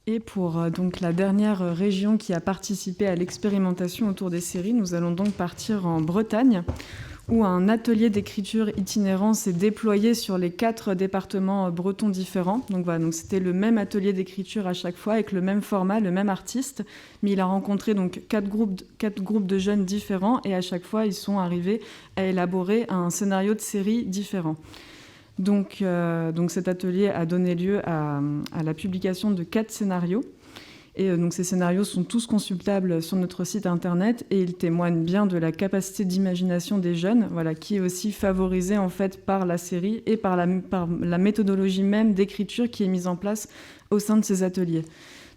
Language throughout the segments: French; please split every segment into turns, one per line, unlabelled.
Et pour donc la dernière région qui a participé à l'expérimentation autour des séries, nous allons donc partir en Bretagne, où un atelier d'écriture itinérant s'est déployé sur les 4 départements bretons différents. Donc voilà, donc c'était le même atelier d'écriture à chaque fois, avec le même format, le même artiste, mais il a rencontré donc 4 groupes de jeunes différents, et à chaque fois, ils sont arrivés à élaborer un scénario de série différent. Donc cet atelier a donné lieu à la publication de 4 scénarios. Et donc ces scénarios sont tous consultables sur notre site internet et ils témoignent bien de la capacité d'imagination des jeunes, voilà, qui est aussi favorisée en fait par la série et par la méthodologie même d'écriture qui est mise en place au sein de ces ateliers.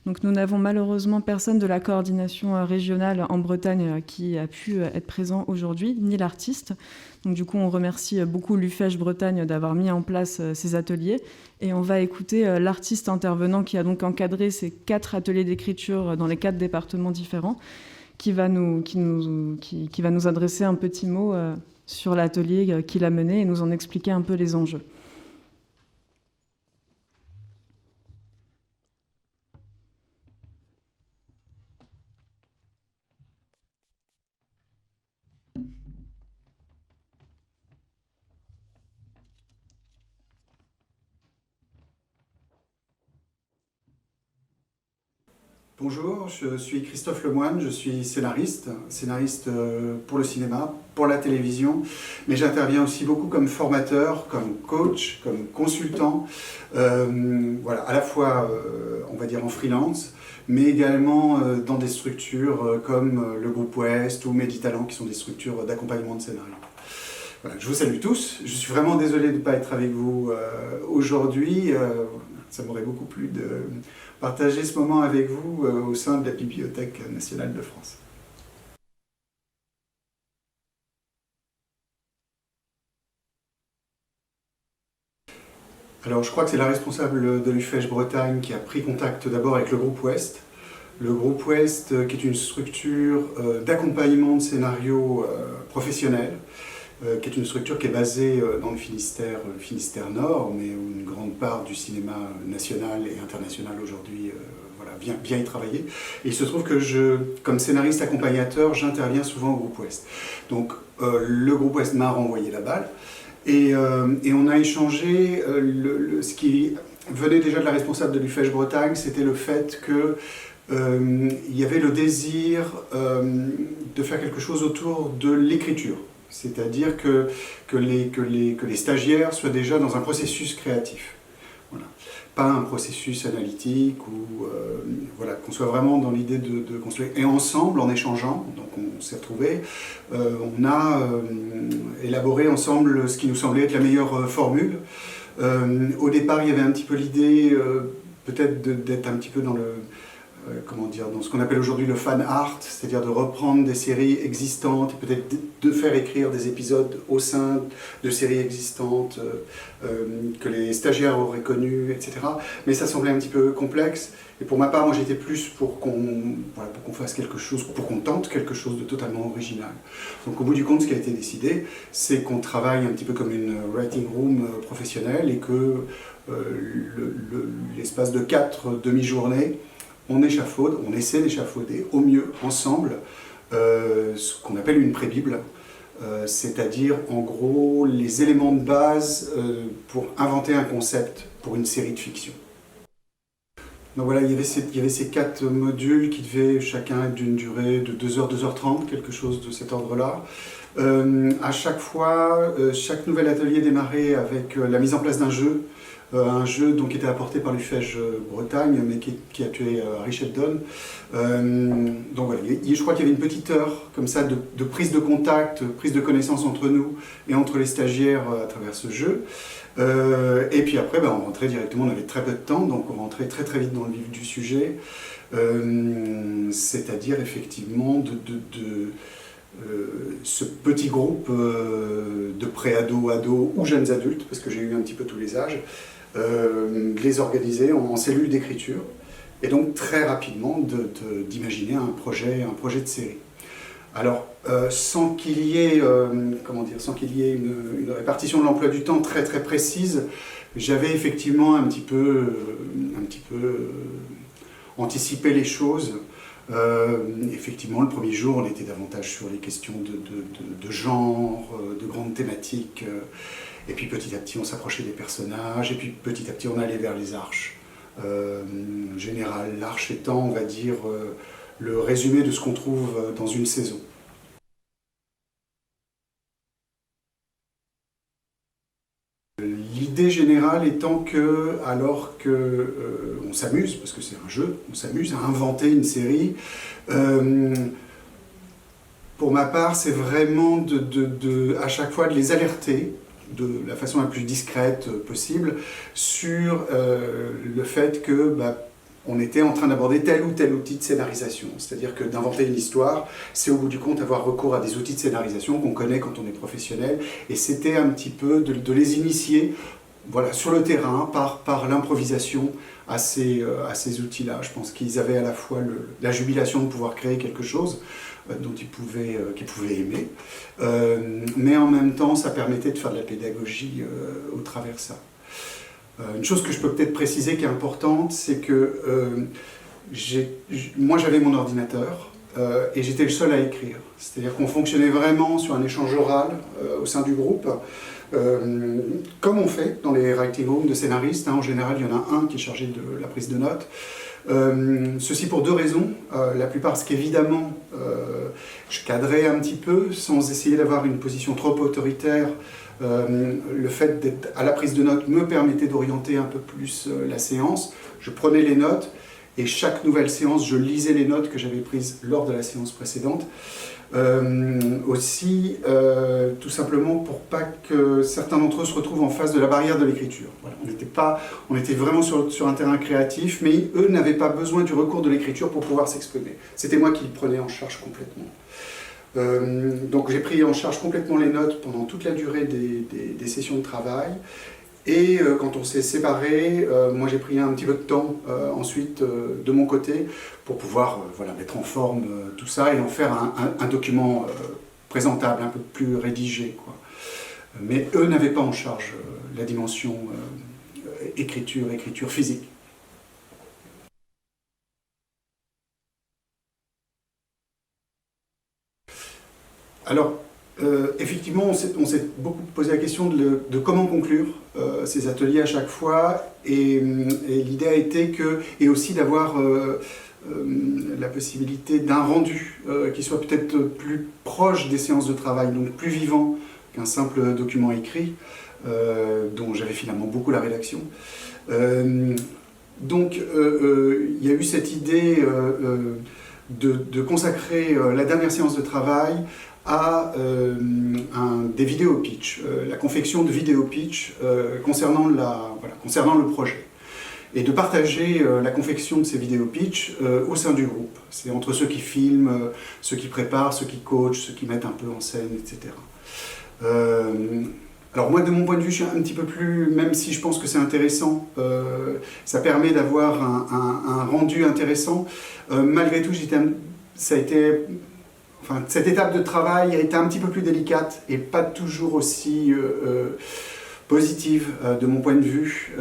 Donc nous n'avons malheureusement personne de la coordination régionale en Bretagne qui a pu être présent aujourd'hui, ni l'artiste. Donc du coup, on remercie beaucoup l'UFEJ Bretagne d'avoir mis en place ces ateliers. Et on va écouter l'artiste intervenant qui a donc encadré ces 4 ateliers d'écriture dans les 4 départements différents, qui va nous adresser un petit mot sur l'atelier qu'il a mené et nous en expliquer un peu les enjeux.
Bonjour, je suis Christophe Lemoine, je suis scénariste pour le cinéma, pour la télévision, mais j'interviens aussi beaucoup comme formateur, comme coach, comme consultant, voilà, à la fois on va dire en freelance, mais également dans des structures comme le Groupe Ouest ou Meditalent, qui sont des structures d'accompagnement de scénario. Voilà, je vous salue tous, je suis vraiment désolé de ne pas être avec vous aujourd'hui, ça m'aurait beaucoup plu de partager ce moment avec vous au sein de la Bibliothèque nationale de France. Alors je crois que c'est la responsable de l'UFEJ Bretagne qui a pris contact d'abord avec le Groupe Ouest. Le Groupe Ouest qui est une structure d'accompagnement de scénarios professionnels, qui est une structure qui est basée dans le Finistère Nord, mais où une grande part du cinéma national et international aujourd'hui voilà, vient y travailler. Et il se trouve que comme scénariste accompagnateur, j'interviens souvent au Groupe Ouest. Donc le Groupe Ouest m'a renvoyé la balle et on a échangé. Ce qui venait déjà de la responsable de l'UFEJ Bretagne, c'était le fait que il y avait le désir de faire quelque chose autour de l'écriture. C'est-à-dire que les stagiaires soient déjà dans un processus créatif. Voilà. Pas un processus analytique, ou voilà, qu'on soit vraiment dans l'idée de construire. Et ensemble, en échangeant, donc on s'est retrouvés, on a élaboré ensemble ce qui nous semblait être la meilleure formule. Au départ, il y avait un petit peu l'idée peut-être d'être un petit peu dans dans ce qu'on appelle aujourd'hui le fan art, c'est-à-dire de reprendre des séries existantes, et peut-être de faire écrire des épisodes au sein de séries existantes que les stagiaires auraient connues, etc. Mais ça semblait un petit peu complexe. Et pour ma part, moi j'étais plus pour qu'on fasse quelque chose, pour qu'on tente quelque chose de totalement original. Donc au bout du compte, ce qui a été décidé, c'est qu'on travaille un petit peu comme une writing room professionnelle et que l'espace de 4 demi-journées, on essaie d'échafauder au mieux, ensemble, ce qu'on appelle une pré-bible, c'est-à-dire en gros les éléments de base pour inventer un concept pour une série de fiction. Donc voilà, il y avait ces 4 modules qui devaient chacun être d'une durée de 2h, 2h30, quelque chose de cet ordre-là. À chaque fois, chaque nouvel atelier démarrait avec la mise en place d'un jeu. Un jeu donc, qui était apporté par l'UFEJ Bretagne, mais qui a tué Harry Sheldon. Donc voilà, je crois qu'il y avait une petite heure comme ça de prise de contact, prise de connaissance entre nous et entre les stagiaires à travers ce jeu. Et puis après, on rentrait directement, on avait très peu de temps, donc on rentrait très très vite dans le vif du sujet. C'est-à-dire effectivement ce petit groupe de pré-ados, ados ou jeunes adultes, parce que j'ai eu un petit peu tous les âges, les organiser en cellules d'écriture et donc très rapidement d'imaginer un projet de série. Alors sans qu'il y ait une répartition de l'emploi du temps très très précise, j'avais effectivement un petit peu anticiper les choses. Effectivement, le premier jour, on était davantage sur les questions de genre, de grandes thématiques. Et puis petit à petit, on s'approchait des personnages. Et puis petit à petit, on allait vers les arches. En général, l'arche étant, on va dire, le résumé de ce qu'on trouve dans une saison. L'idée générale étant que, alors que on s'amuse, parce que c'est un jeu, on s'amuse à inventer une série, pour ma part, c'est vraiment à chaque fois de les alerter de la façon la plus discrète possible sur le fait que on était en train d'aborder tel ou tel outil de scénarisation. C'est-à-dire que d'inventer une histoire, c'est au bout du compte avoir recours à des outils de scénarisation qu'on connaît quand on est professionnel. Et c'était un petit peu de les initier, voilà, sur le terrain par l'improvisation à ces outils-là. Je pense qu'ils avaient à la fois la jubilation de pouvoir créer quelque chose dont qu'ils pouvaient aimer, mais en même temps, ça permettait de faire de la pédagogie au travers de ça. Une chose que je peux peut-être préciser qui est importante, c'est que moi j'avais mon ordinateur et j'étais le seul à écrire. C'est-à-dire qu'on fonctionnait vraiment sur un échange oral au sein du groupe, comme on fait dans les writing rooms de scénaristes. En général, il y en a un qui est chargé de la prise de notes. Ceci pour deux raisons. La plupart, parce qu'évidemment, je cadrais un petit peu sans essayer d'avoir une position trop autoritaire. Le fait d'être à la prise de notes me permettait d'orienter un peu plus la séance. Je prenais les notes et chaque nouvelle séance, je lisais les notes que j'avais prises lors de la séance précédente. Aussi, tout simplement pour pas que certains d'entre eux se retrouvent en face de la barrière de l'écriture. Voilà, on était vraiment sur un terrain créatif, mais eux n'avaient pas besoin du recours de l'écriture pour pouvoir s'exprimer. C'était moi qui le prenais en charge complètement. Donc j'ai pris en charge complètement les notes pendant toute la durée des sessions de travail. Et quand on s'est séparés, moi j'ai pris un petit peu de temps ensuite de mon côté pour pouvoir voilà, mettre en forme tout ça et en faire un document présentable, un peu plus rédigé, quoi. Mais eux n'avaient pas en charge la dimension écriture physique. Alors, effectivement, on s'est beaucoup posé la question de comment conclure ces ateliers à chaque fois, et l'idée a été et aussi d'avoir la possibilité d'un rendu qui soit peut-être plus proche des séances de travail, donc plus vivant qu'un simple document écrit, dont j'avais finalement beaucoup la rédaction. Donc, il y a eu cette idée de consacrer la dernière séance de travail à des vidéos pitch, la confection de vidéos pitch concernant le projet. Et de partager la confection de ces vidéos pitch au sein du groupe. C'est entre ceux qui filment, ceux qui préparent, ceux qui coachent, ceux qui mettent un peu en scène, etc. Alors moi, de mon point de vue, je suis un petit peu plus, même si je pense que c'est intéressant, ça permet d'avoir un rendu intéressant. Malgré tout, cette étape de travail a été un petit peu plus délicate et pas toujours aussi positive de mon point de vue,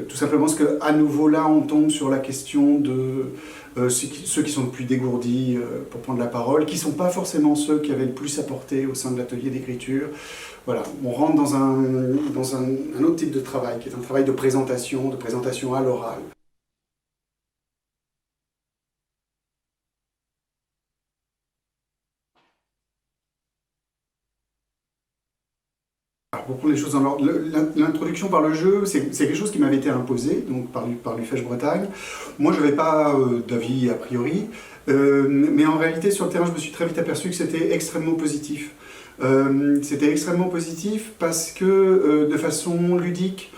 tout simplement parce qu'à nouveau là on tombe sur la question de ceux qui sont le plus dégourdis pour prendre la parole, qui ne sont pas forcément ceux qui avaient le plus apporté au sein de l'atelier d'écriture. Voilà, on rentre dans un autre type de travail, qui est un travail de présentation à l'oral. Pour prendre les choses dans l'ordre, l'introduction par le jeu, c'est quelque chose qui m'avait été imposé, donc par l'UFH Bretagne. Moi, je n'avais pas d'avis a priori, mais en réalité, sur le terrain, je me suis très vite aperçu que c'était extrêmement positif. C'était extrêmement positif parce que, de façon ludique,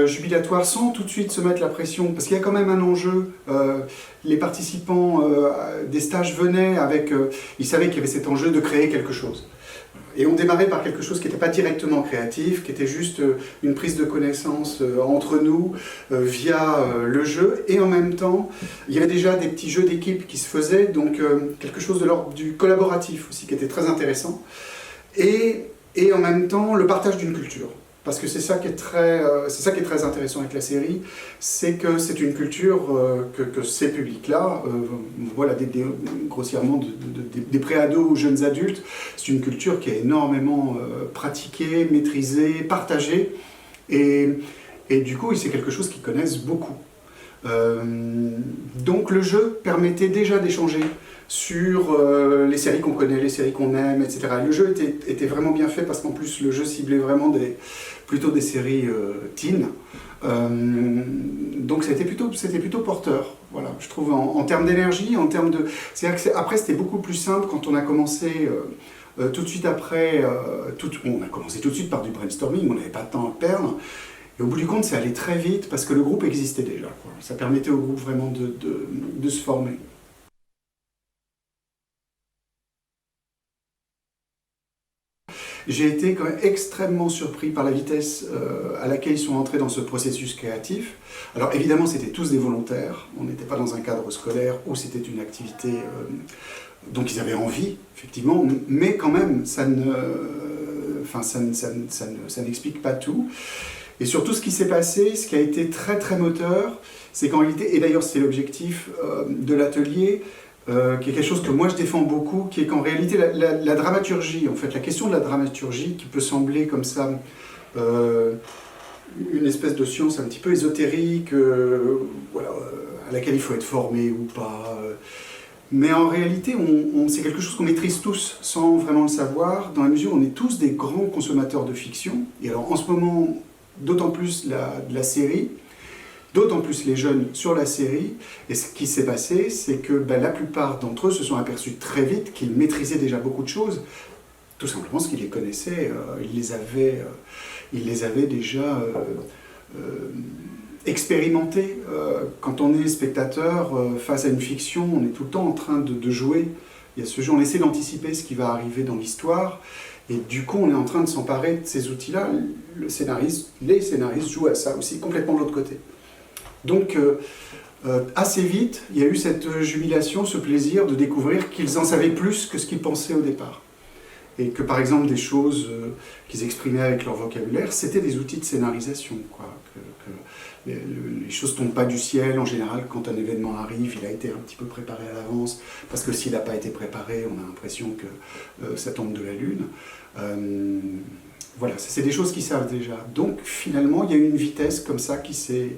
jubilatoire, sans tout de suite se mettre la pression, parce qu'il y a quand même un enjeu. Les participants des stages venaient avec... ils savaient qu'il y avait cet enjeu de créer quelque chose. Et on démarrait par quelque chose qui n'était pas directement créatif, qui était juste une prise de connaissance entre nous via le jeu. Et en même temps, il y avait déjà des petits jeux d'équipe qui se faisaient, donc quelque chose de l'ordre du collaboratif aussi, qui était très intéressant. Et en même temps, le partage d'une culture. Parce que c'est ça qui est très intéressant avec la série, c'est que c'est une culture que ces publics-là, voilà, grossièrement des préados aux jeunes adultes, c'est une culture qui est énormément pratiquée, maîtrisée, partagée, et du coup, c'est quelque chose qu'ils connaissent beaucoup. Donc le jeu permettait déjà d'échanger sur les séries qu'on connaît, les séries qu'on aime, etc. Le jeu était vraiment bien fait parce qu'en plus le jeu ciblait vraiment plutôt des séries teen. Donc c'était plutôt porteur, voilà, je trouve, en termes d'énergie, en termes de... Après c'était beaucoup plus simple quand on a commencé tout de suite après, on a commencé tout de suite par du brainstorming, on n'avait pas de temps à perdre. Et au bout du compte, c'est allé très vite parce que le groupe existait déjà, quoi. Ça permettait au groupe vraiment de se former. J'ai été quand même extrêmement surpris par la vitesse à laquelle ils sont entrés dans ce processus créatif. Alors évidemment, c'était tous des volontaires. On n'était pas dans un cadre scolaire où c'était une activité dont ils avaient envie, effectivement. Mais quand même, ça n'explique pas tout. Et surtout, ce qui s'est passé, ce qui a été très très moteur, c'est qu'en réalité, et d'ailleurs c'est l'objectif de l'atelier, qui est quelque chose que moi je défends beaucoup, qui est qu'en réalité la dramaturgie, en fait, la question de la dramaturgie, qui peut sembler comme ça une espèce de science un petit peu ésotérique, voilà, à laquelle il faut être formé ou pas. Mais en réalité, c'est quelque chose qu'on maîtrise tous sans vraiment le savoir, dans la mesure où on est tous des grands consommateurs de fiction. Et alors en ce moment, d'autant plus la série, d'autant plus les jeunes sur la série. Et ce qui s'est passé, c'est que la plupart d'entre eux se sont aperçus très vite qu'ils maîtrisaient déjà beaucoup de choses, tout simplement parce qu'ils les connaissaient, ils les avaient déjà expérimentés. Quand on est spectateur face à une fiction, on est tout le temps en train de jouer. Il y a ce jeu, on essaie d'anticiper ce qui va arriver dans l'histoire. Et du coup, on est en train de s'emparer de ces outils-là. Les scénaristes jouent à ça aussi, complètement de l'autre côté. Donc, assez vite, il y a eu cette jubilation, ce plaisir de découvrir qu'ils en savaient plus que ce qu'ils pensaient au départ. Et que, par exemple, des choses qu'ils exprimaient avec leur vocabulaire, c'était des outils de scénarisation, quoi. Les choses ne tombent pas du ciel, en général, quand un événement arrive, il a été un petit peu préparé à l'avance, parce que s'il n'a pas été préparé, on a l'impression que ça tombe de la lune. Voilà, c'est des choses qu'ils savent déjà. Donc, finalement, il y a eu une vitesse comme ça qui s'est...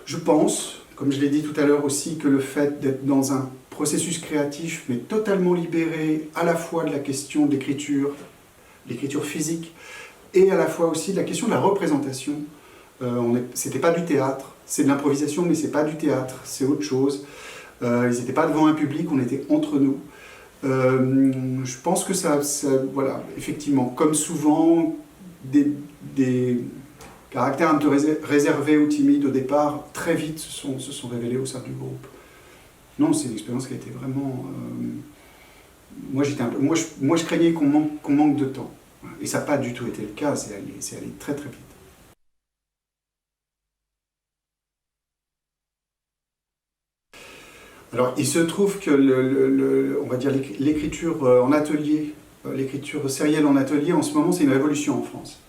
Je pense, comme je l'ai dit tout à l'heure aussi, que le fait d'être dans un processus créatif, mais totalement libéré à la fois de la question de l'écriture physique, et à la fois aussi de la question de la représentation. C'était pas du théâtre, c'est de l'improvisation, mais c'est pas du théâtre, c'est autre chose. Ils n'étaient pas devant un public, on était entre nous. Je pense que ça, voilà, effectivement, comme souvent, des caractères un peu réservés ou timides au départ, très vite se sont révélés au sein du groupe. Non, c'est une expérience qui a été vraiment... moi, je craignais qu'on manque de temps. Et ça n'a pas du tout été le cas, c'est allé très très vite. Alors, il se trouve que on va dire l'écriture en atelier, l'écriture sérielle en atelier, en ce moment, c'est une révolution en France.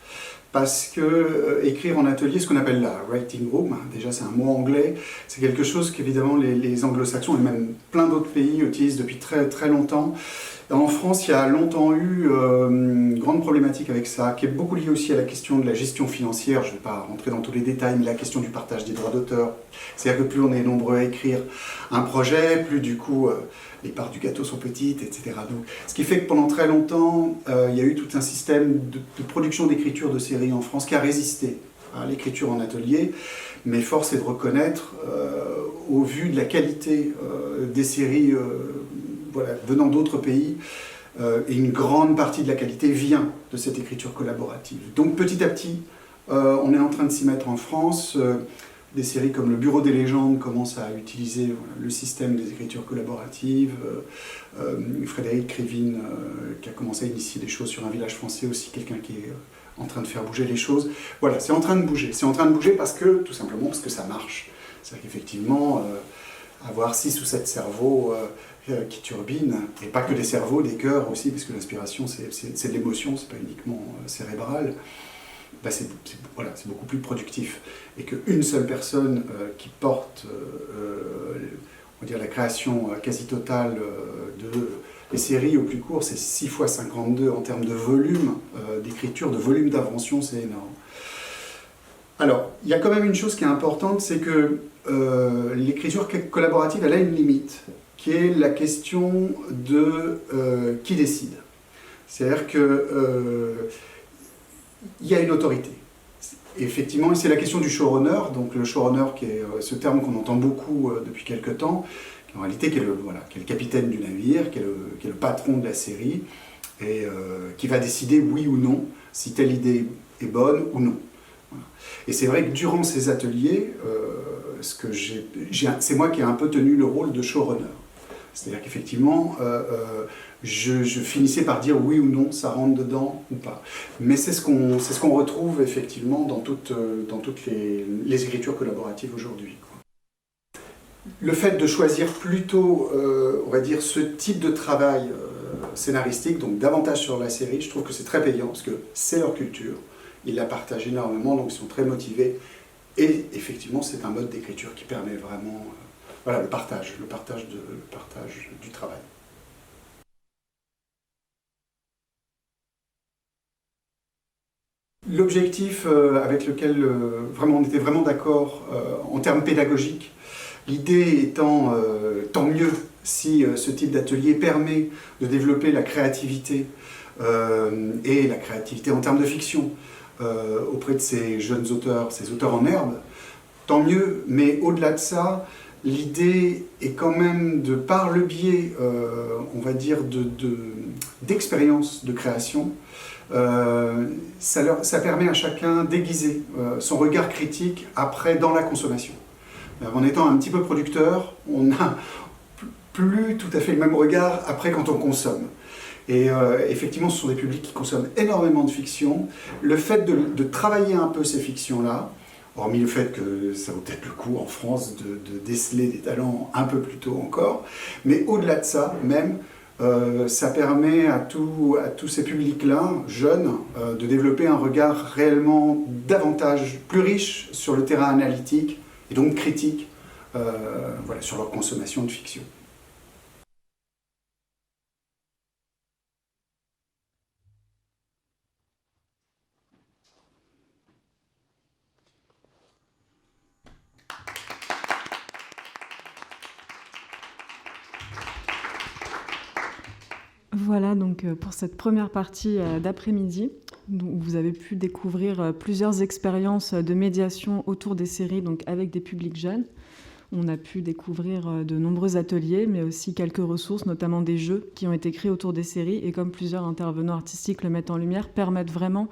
Parce que écrire en atelier, ce qu'on appelle la writing room, déjà c'est un mot anglais, c'est quelque chose qu'évidemment les anglo-saxons et même plein d'autres pays utilisent depuis très très longtemps. En France, il y a longtemps eu une grande problématique avec ça, qui est beaucoup liée aussi à la question de la gestion financière. Je ne vais pas rentrer dans tous les détails, mais la question du partage des droits d'auteur. C'est-à-dire que plus on est nombreux à écrire un projet, plus du coup les parts du gâteau sont petites, etc. Donc, ce qui fait que pendant très longtemps, il y a eu tout un système de production d'écriture de séries en France qui a résisté à l'écriture en atelier. Mais force est de reconnaître, au vu de la qualité des séries voilà, venant d'autres pays, et une grande partie de la qualité vient de cette écriture collaborative. Donc petit à petit, on est en train de s'y mettre en France. Des séries comme Le Bureau des légendes commencent à utiliser le système des écritures collaboratives. Frédéric Krivine, qui a commencé à initier des choses sur Un village français aussi, quelqu'un qui est en train de faire bouger les choses. Voilà, c'est en train de bouger. C'est en train de bouger parce que, tout simplement parce que ça marche. C'est-à-dire qu'effectivement, avoir 6 ou 7 cerveaux qui turbinent, et pas que des cerveaux, des cœurs aussi, parce que l'inspiration c'est de l'émotion, c'est pas uniquement cérébral. c'est beaucoup plus productif. Et qu'une seule personne qui porte on va dire la création quasi totale des séries au plus court, c'est 6 fois 52 en termes de volume d'écriture, de volume d'invention, c'est énorme. Alors, il y a quand même une chose qui est importante, c'est que l'écriture collaborative, elle a une limite, qui est la question de qui décide. C'est-à-dire qu'il y a une autorité. Effectivement, c'est la question du showrunner, donc le showrunner qui est ce terme qu'on entend beaucoup depuis quelque temps, qui en réalité qui est le capitaine du navire, qui est le patron de la série, et qui va décider oui ou non si telle idée est bonne ou non. Voilà. Et c'est vrai que durant ces ateliers, c'est moi qui ai un peu tenu le rôle de showrunner. C'est-à-dire qu'effectivement, je finissais par dire oui ou non, ça rentre dedans ou pas. Mais c'est ce qu'on retrouve effectivement dans toutes les écritures collaboratives aujourd'hui. Le fait de choisir plutôt, on va dire, ce type de travail scénaristique, donc davantage sur la série, je trouve que c'est très payant, parce que c'est leur culture, ils la partagent énormément, donc ils sont très motivés. Et effectivement, c'est un mode d'écriture qui permet vraiment le partage du travail. L'objectif avec lequel on était vraiment d'accord en termes pédagogiques, l'idée étant tant mieux si ce type d'atelier permet de développer la créativité et la créativité en termes de fiction auprès de ces jeunes auteurs, ces auteurs en herbe, tant mieux, mais au-delà de ça, l'idée est quand même de, par le biais, on va dire, d'expérience de création, ça permet à chacun d'aiguiser son regard critique après dans la consommation. En étant un petit peu producteur, on n'a plus tout à fait le même regard après quand on consomme. Et effectivement, ce sont des publics qui consomment énormément de fiction. Le fait de travailler un peu ces fictions-là, hormis le fait que ça vaut peut-être le coup en France de déceler des talents un peu plus tôt encore, mais au-delà de ça, même, ça permet à tous ces publics-là, jeunes, de développer un regard réellement davantage plus riche sur le terrain analytique et donc critique sur leur consommation de fiction.
Voilà donc pour cette première partie d'après-midi, où vous avez pu découvrir plusieurs expériences de médiation autour des séries, donc avec des publics jeunes. On a pu découvrir de nombreux ateliers, mais aussi quelques ressources, notamment des jeux qui ont été créés autour des séries, et comme plusieurs intervenants artistiques le mettent en lumière, permettent vraiment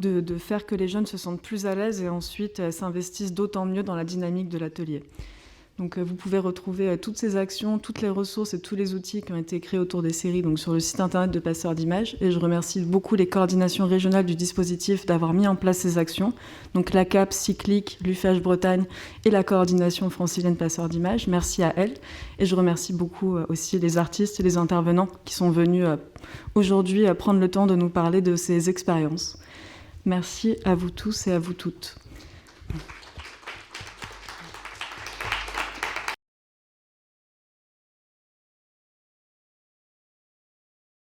de faire que les jeunes se sentent plus à l'aise et ensuite s'investissent d'autant mieux dans la dynamique de l'atelier. Donc vous pouvez retrouver toutes ces actions, toutes les ressources et tous les outils qui ont été créés autour des séries donc sur le site internet de Passeurs d'Images. Et je remercie beaucoup les coordinations régionales du dispositif d'avoir mis en place ces actions. Donc la CAP, Cyclic, l'UFH Bretagne et la coordination francilienne Passeurs d'Images. Merci à elles. Et je remercie beaucoup aussi les artistes et les intervenants qui sont venus aujourd'hui prendre le temps de nous parler de ces expériences. Merci à vous tous et à vous toutes.